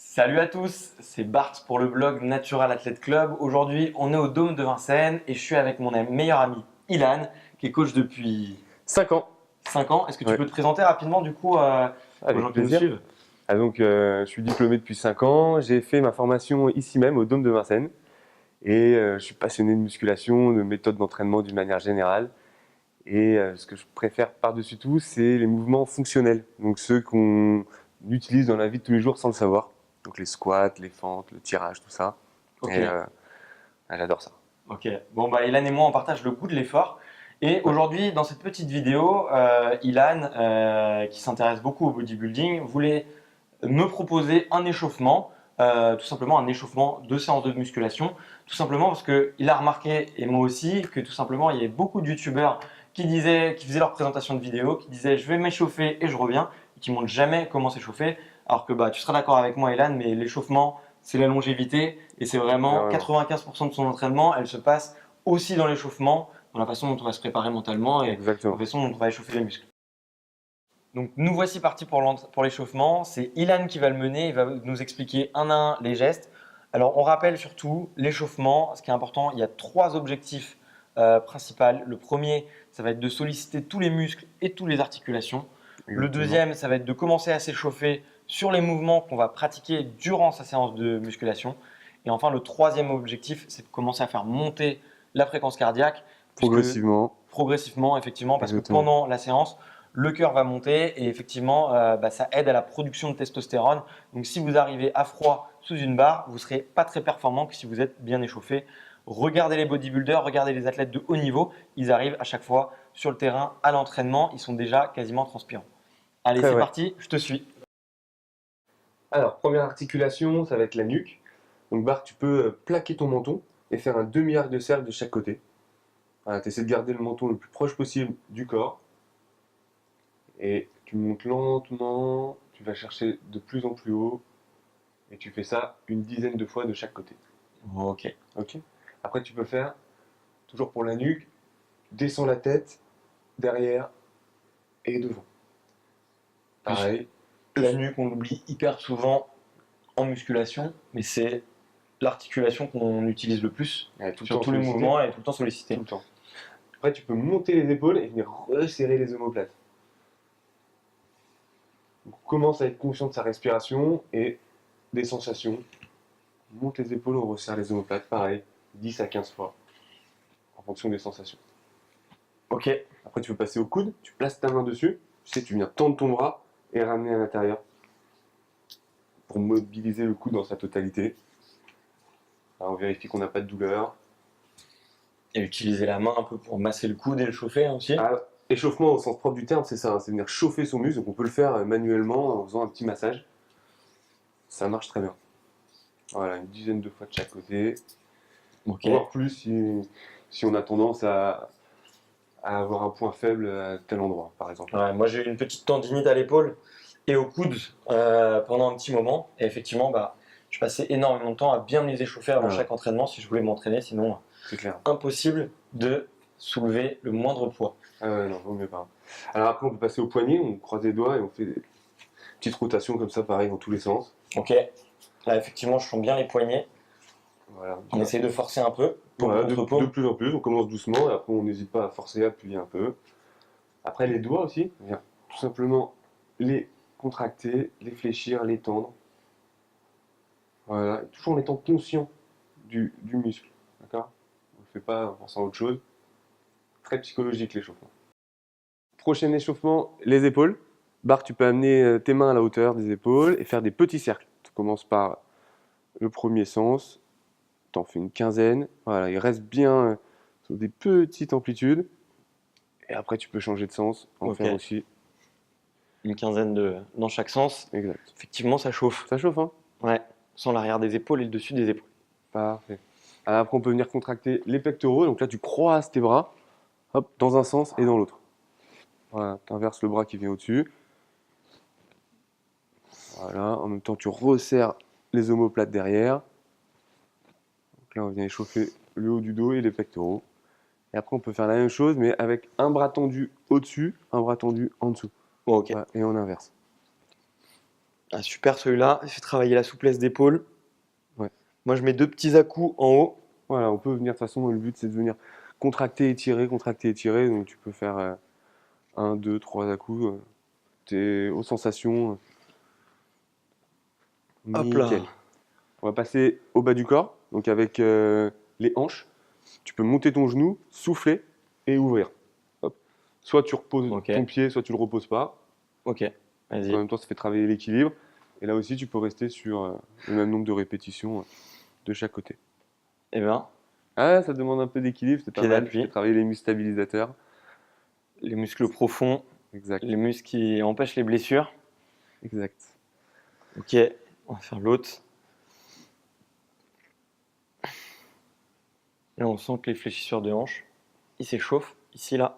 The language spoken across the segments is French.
Salut à tous, c'est Bart pour le blog Natural Athlete Club. Aujourd'hui, on est au Dôme de Vincennes et je suis avec mon meilleur ami Ilan, qui est coach depuis 5 ans. 5 ans. Est-ce que tu Ouais. peux te présenter rapidement du coup aux Avec gens qui nous plaisir. suivent? Je suis diplômé depuis 5 ans. J'ai fait ma formation ici même au Dôme de Vincennes. Je suis passionné de musculation, de méthodes d'entraînement d'une manière générale. Ce que je préfère par-dessus tout, c'est les mouvements fonctionnels. Donc ceux qu'on utilise dans la vie de tous les jours sans le savoir. Donc les squats, les fentes, le tirage, tout ça. Ok, Et euh, J'adore ça. ok. Bon, bah, Ilan et moi, on partage le goût de l'effort. Et Ouais. aujourd'hui, dans cette petite vidéo, Ilan, qui s'intéresse beaucoup au bodybuilding, voulait me proposer un échauffement, tout simplement un échauffement de séance de musculation, tout simplement parce qu'il a remarqué, et moi aussi, que tout simplement il y avait beaucoup de youtubeurs qui faisaient leur présentation de vidéo, qui disaient je vais m'échauffer et je reviens, et qui montrent jamais comment s'échauffer, alors que tu seras d'accord avec moi Elan, mais l'échauffement c'est la longévité et c'est vraiment Énormément. 95% de son entraînement, elle se passe aussi dans l'échauffement, dans la façon dont on va se préparer mentalement et la Exactement. façon dont on va échauffer les muscles. Donc nous voici partis pour l'échauffement. C'est Ilan qui va le mener, il va nous expliquer un à un les gestes. Alors on rappelle surtout l'échauffement, ce qui est important, il y a trois objectifs principaux. Le premier, ça va être de solliciter tous les muscles et toutes les articulations. Le Exactement. deuxième, ça va être de commencer à s'échauffer sur les mouvements qu'on va pratiquer durant sa séance de musculation. Et enfin, le troisième objectif, c'est de commencer à faire monter la fréquence cardiaque, puisque Progressivement. progressivement, effectivement, parce que Exactement. pendant la séance, le cœur va monter et effectivement, ça aide à la production de testostérone. Donc, si vous arrivez à froid sous une barre, vous ne serez pas très performant que si vous êtes bien échauffé. Regardez les bodybuilders, regardez les athlètes de haut niveau, ils arrivent à chaque fois sur le terrain à l'entraînement, ils sont déjà quasiment transpirants. Allez, Très c'est vrai. parti, je te suis. Alors, première articulation, ça va être la nuque. Donc, Bart, tu peux plaquer ton menton et faire un demi-arc de cercle de chaque côté. Tu essaies de garder le menton le plus proche possible du corps. Et tu montes lentement, tu vas chercher de plus en plus haut. Et tu fais ça une dizaine de fois de chaque côté. Ok. Ok. Après, tu peux faire, toujours pour la nuque, tu descends la tête, derrière et devant. Pareil. La nuque, on l'oublie hyper souvent en musculation, mais c'est l'articulation qu'on utilise le plus Ouais, tout le sur temps tous les sollicité. mouvements et tout le temps sollicité. Tout le temps. Après, tu peux monter les épaules et venir resserrer les omoplates. Donc, on commence à être conscient de sa respiration et des sensations. On monte les épaules, on resserre les omoplates, pareil, 10 à 15 fois, en fonction des sensations. Ok. Après, tu peux passer au coude, tu places ta main dessus, tu viens tendre ton bras et ramener à l'intérieur pour mobiliser le coude dans sa totalité. Alors, on vérifie qu'on n'a pas de douleur. Et utiliser la main un peu pour masser le coude et le chauffer aussi. Ah, échauffement au sens propre du terme, c'est ça, hein, c'est venir chauffer son muscle. Donc, on peut le faire manuellement en faisant un petit massage. Ça marche très bien. Voilà, une dizaine de fois de chaque côté. Ok. Voire plus si on a tendance à avoir un point faible à tel endroit, par exemple. Ouais, moi j'ai eu une petite tendinite à l'épaule et au coude pendant un petit moment. Et effectivement, je passais énormément de temps à bien me les échauffer avant Ah ouais. chaque entraînement si je voulais m'entraîner. Sinon, C'est clair. impossible de soulever le moindre poids. Ah ouais, non, vaut mieux pas. Alors après, on peut passer au poignet, on croise les doigts et on fait des petites rotations comme ça, pareil, dans tous les sens. Ok. Là, effectivement, je sens bien les poignets. Voilà. On essaye de forcer un peu. Voilà, Contre de paume. plus en plus, on commence doucement et après on n'hésite pas à forcer, à appuyer un peu. Après les doigts aussi, on vient tout simplement les contracter, les fléchir, les tendre. Voilà, et toujours en étant conscient du muscle. D'accord. On ne le fait pas en pensant à autre chose. Très psychologique l'échauffement. Prochain échauffement, les épaules. Bart, tu peux amener tes mains à la hauteur des épaules et faire des petits cercles. Tu commences par le premier sens, tu en fais une quinzaine. Voilà, il reste bien sur des petites amplitudes. Et après, tu peux changer de sens, en Ok. faire aussi. Une quinzaine dans chaque sens. Exact. Effectivement, ça chauffe. Ça chauffe, hein? Ouais. Sans l'arrière des épaules et le dessus des épaules. Parfait. Alors après, on peut venir contracter les pectoraux. Donc là, tu croises tes bras, hop, dans un sens et dans l'autre. Voilà, tu inverses le bras qui vient au-dessus. Voilà, en même temps, tu resserres les omoplates derrière. Donc là, on vient échauffer le haut du dos et les pectoraux. Et après, on peut faire la même chose, mais avec un bras tendu au-dessus, un bras tendu en dessous. Bon, ok. Voilà, et on inverse. Ah, super celui-là, il fait travailler la souplesse d'épaule. Ouais. Moi, je mets 2 petits à-coups en haut. Voilà, on peut venir, de toute façon, le but c'est de venir contracter, étirer, donc tu peux faire 1, 2, 3 à-coups, t'es aux sensations, Hop là. nickel. On va passer au bas du corps, donc avec les hanches. Tu peux monter ton genou, souffler et ouvrir. Hop. Soit tu reposes Ok. ton pied, soit tu le reposes pas. Ok, En vas-y. même temps, ça fait travailler l'équilibre. Et là aussi, tu peux rester sur le même nombre de répétitions de chaque côté. Eh bien, Ah, ça demande un peu d'équilibre, c'est pas pied mal. Tu d'appui, fais travailler les muscles stabilisateurs. les muscles profonds, Exact, les muscles qui empêchent les blessures. exact. Ok, on va faire l'autre. Là, on sent que les fléchisseurs de hanches, ils s'échauffent. Ici, là.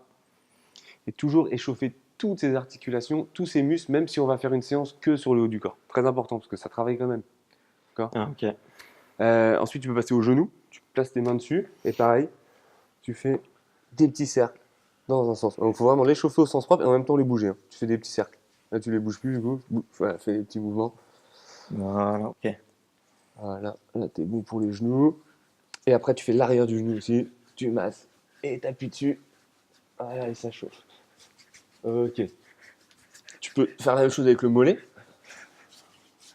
Et toujours échauffer toutes ces articulations, tous ces muscles, même si on va faire une séance que sur le haut du corps. Très important parce que ça travaille quand même. Ah, ok. Ensuite, tu peux passer au genou. Tu places tes mains dessus et pareil, tu fais des petits cercles dans un sens. Donc, il faut vraiment les chauffer au sens propre et en même temps les bouger, hein. Tu fais des petits cercles. Là, tu les bouges plus, du coup. Voilà, fais des petits mouvements. Voilà, ok. Voilà, là, t'es bon pour les genoux. Et après, tu fais l'arrière du genou aussi. Tu masses et t'appuies dessus. Voilà, et ça chauffe. Ok. Tu peux faire la même chose avec le mollet.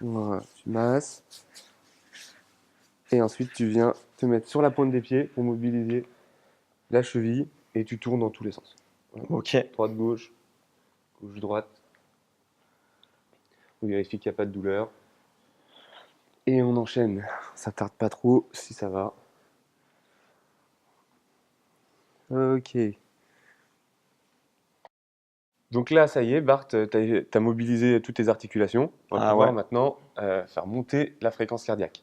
Voilà, tu masses. Et ensuite, tu viens te mettre sur la pointe des pieds pour mobiliser la cheville et tu tournes dans tous les sens. Voilà. Ok. Droite, gauche, gauche, droite. On vérifie qu'il n'y a pas de douleur. Et on enchaîne. Ça tarde pas trop si ça va. Ok. Donc là, ça y est, Bart, tu as mobilisé toutes tes articulations. On va Ah pouvoir ouais. maintenant faire monter la fréquence cardiaque.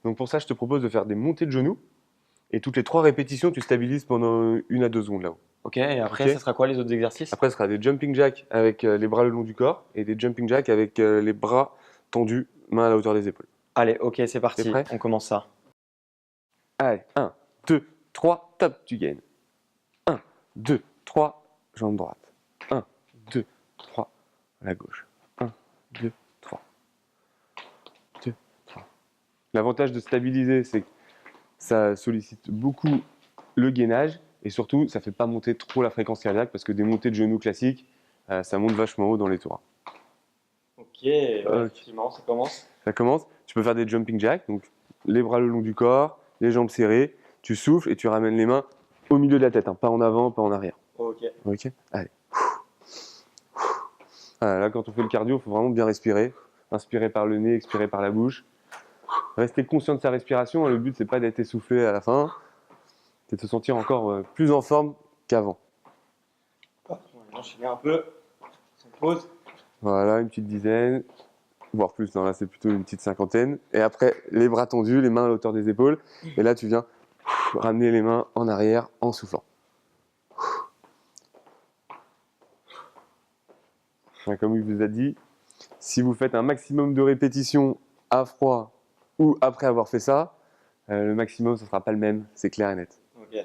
Donc pour ça, je te propose de faire des montées de genoux. Et toutes les 3 répétitions, tu stabilises pendant 1 à 2 secondes là-haut. Ok, et après, Ok. ça sera quoi les autres exercices? Après, ce sera des jumping jacks avec les bras le long du corps et des jumping jacks avec les bras tendus, mains à la hauteur des épaules. Allez, ok, c'est T'es parti. prêt? On commence ça. Allez, 1, 2, 3, top, tu gagnes. 1, 2, 3, jambe droite. 1, 2, 3, à la gauche. 1, 2, 3. 2, 3. L'avantage de stabiliser, c'est que ça sollicite beaucoup le gainage et surtout, ça ne fait pas monter trop la fréquence cardiaque parce que des montées de genoux classiques, ça monte vachement haut dans les tours. Ok, ouais, Ok. effectivement, ça commence. Ça commence, tu peux faire des jumping jacks, donc les bras le long du corps, les jambes serrées, tu souffles et tu ramènes les mains au milieu de la tête, hein, pas en avant, pas en arrière. Ok. Ok. Allez. Voilà, là, quand on fait le cardio, il faut vraiment bien respirer. Inspirer par le nez, expirer par la bouche. Rester conscient de sa respiration. Le but, c'est pas d'être essoufflé à la fin, c'est de se sentir encore plus en forme qu'avant. On va enchaîner un peu. On pause. Voilà, une petite dizaine, voire plus. Non, là, c'est plutôt une petite cinquantaine. Et après, les bras tendus, les mains à la hauteur des épaules. Et là, tu viens ramener les mains en arrière en soufflant. Comme il vous a dit, si vous faites un maximum de répétitions à froid ou après avoir fait ça, le maximum, ce ne sera pas le même, c'est clair et net. Ok.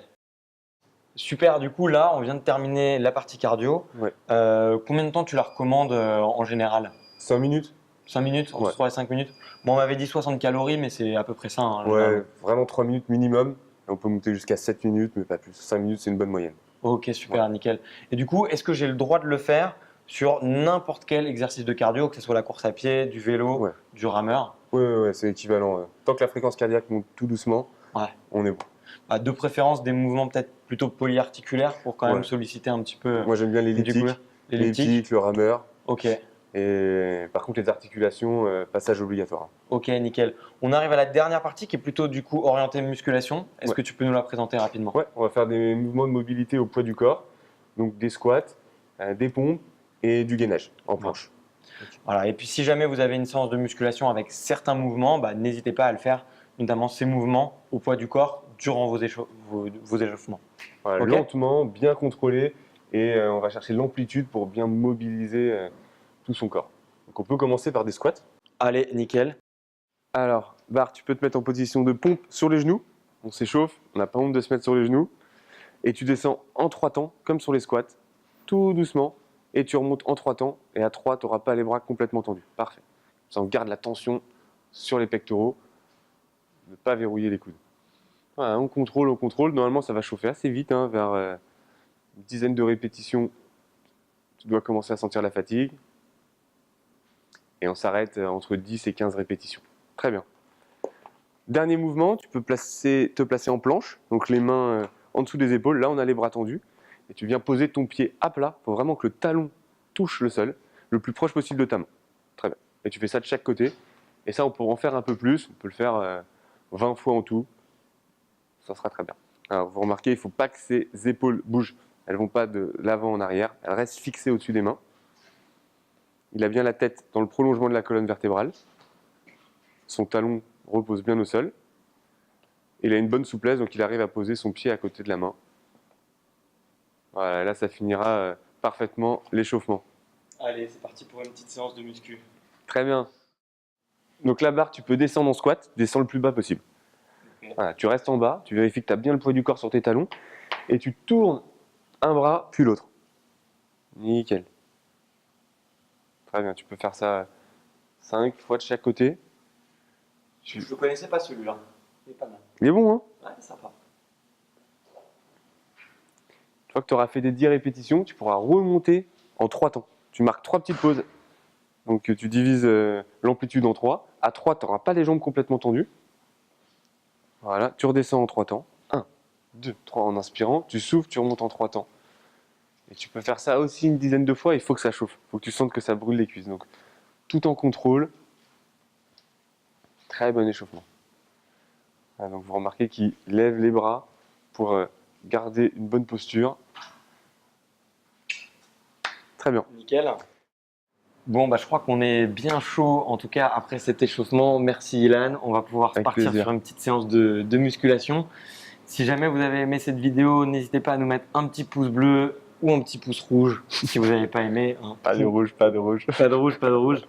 Super, du coup, là, on vient de terminer la partie cardio. Ouais. Combien de temps tu la recommandes en général? 5 minutes? 5 minutes, entre Ouais. 3 et 5 minutes. Bon, on m'avait dit 60 calories, mais c'est à peu près ça, hein, Ouais, généralement. vraiment 3 minutes minimum. Et on peut monter jusqu'à 7 minutes, mais pas plus. 5 minutes, c'est une bonne moyenne. Ok, super, nickel. Et du coup, est-ce que j'ai le droit de le faire sur n'importe quel exercice de cardio, que ce soit la course à pied, du vélo, Ouais. du rameur? Ouais, c'est équivalent. Tant que la fréquence cardiaque monte tout doucement, Ouais. on est bon. Bah, de préférence, des mouvements peut-être plutôt polyarticulaires pour quand même Ouais. solliciter un petit peu Moi, j'aime bien du l'elliptique, courir. L'elliptique. le rameur. Ok, Et par contre, les articulations, passage obligatoire. ok, nickel. On arrive à la dernière partie qui est plutôt du coup orientée musculation. Est-ce Ouais. que tu peux nous la présenter rapidement? Ouais, on va faire des mouvements de mobilité au poids du corps. Donc des squats, des pompes et du gainage en planche. Voilà. Et puis si jamais vous avez une séance de musculation avec certains mouvements, bah, n'hésitez pas à le faire, notamment ces mouvements au poids du corps durant vos échauffements. Voilà, Ok. lentement, bien contrôlé et on va chercher l'amplitude pour bien mobiliser tout son corps. Donc on peut commencer par des squats. Allez, nickel. Alors, Bart, tu peux te mettre en position de pompe sur les genoux. On s'échauffe, on n'a pas honte de se mettre sur les genoux. Et tu descends en 3 temps, comme sur les squats, tout doucement. Et tu remontes en 3 temps. Et à 3, tu n'auras pas les bras complètement tendus. Parfait. Ça, on garde la tension sur les pectoraux, ne pas verrouiller les coudes. Voilà, on contrôle. Normalement, ça va chauffer assez vite, hein, vers une dizaine de répétitions. Tu dois commencer à sentir la fatigue. Et on s'arrête entre 10 et 15 répétitions. Très bien. Dernier mouvement, tu peux te placer en planche, donc les mains en dessous des épaules. Là, on a les bras tendus. Et tu viens poser ton pied à plat. Il faut vraiment que le talon touche le sol, le plus proche possible de ta main. Très bien. Et tu fais ça de chaque côté. Et ça, on peut en faire un peu plus. On peut le faire 20 fois en tout. Ça sera très bien. Alors, vous remarquez, il ne faut pas que ces épaules bougent. Elles ne vont pas de l'avant en arrière. Elles restent fixées au-dessus des mains. Il a bien la tête dans le prolongement de la colonne vertébrale. Son talon repose bien au sol. Il a une bonne souplesse, donc il arrive à poser son pied à côté de la main. Voilà, là, ça finira parfaitement l'échauffement. Allez, c'est parti pour une petite séance de muscu. Très bien. Donc la barre, tu peux descendre en squat, descends le plus bas possible. Okay. Voilà, tu restes en bas, tu vérifies que tu as bien le poids du corps sur tes talons, et tu tournes un bras, puis l'autre. Nickel. Très bien, tu peux faire ça 5 fois de chaque côté. Je ne connaissais pas celui-là. Il est pas mal. Il est bon, hein? Ouais, c'est sympa. Une fois que tu auras fait des 10 répétitions, tu pourras remonter en 3 temps. Tu marques 3 petites pauses. Donc tu divises l'amplitude en 3. À 3, tu n'auras pas les jambes complètement tendues. Voilà, tu redescends en 3 temps. 1, 2, 3 en inspirant. Tu souffles, tu remontes en 3 temps. Et tu peux faire ça aussi une dizaine de fois. Il faut que ça chauffe. Il faut que tu sentes que ça brûle les cuisses. Donc tout en contrôle. Très bon échauffement. Voilà, donc vous remarquez qu'il lève les bras pour garder une bonne posture. Très bien. Nickel. Bon, bah, je crois qu'on est bien chaud, en tout cas après cet échauffement. Merci Ilan. On va pouvoir Avec partir plaisir. sur une petite séance de musculation. Si jamais vous avez aimé cette vidéo, n'hésitez pas à nous mettre un petit pouce bleu ou un petit pouce rouge si vous n'avez pas aimé. Hein. Pas de rouge, pas de rouge. Pas de rouge, pas de rouge.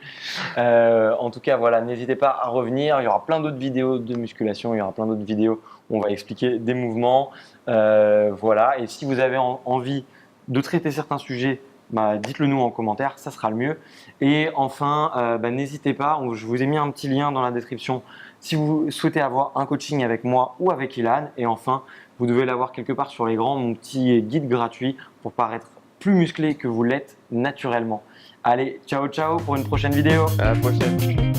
En tout cas, voilà, n'hésitez pas à revenir. Il y aura plein d'autres vidéos de musculation. Il y aura plein d'autres vidéos où on va expliquer des mouvements. Voilà. Et si vous avez envie de traiter certains sujets, bah, dites-le nous en commentaire, ça sera le mieux. Et enfin, n'hésitez pas, je vous ai mis un petit lien dans la description si vous souhaitez avoir un coaching avec moi ou avec Ilan. Et enfin, vous devez l'avoir quelque part sur l'écran, mon petit guide gratuit pour paraître plus musclé que vous l'êtes naturellement. Allez, ciao ciao pour une prochaine vidéo. À la prochaine.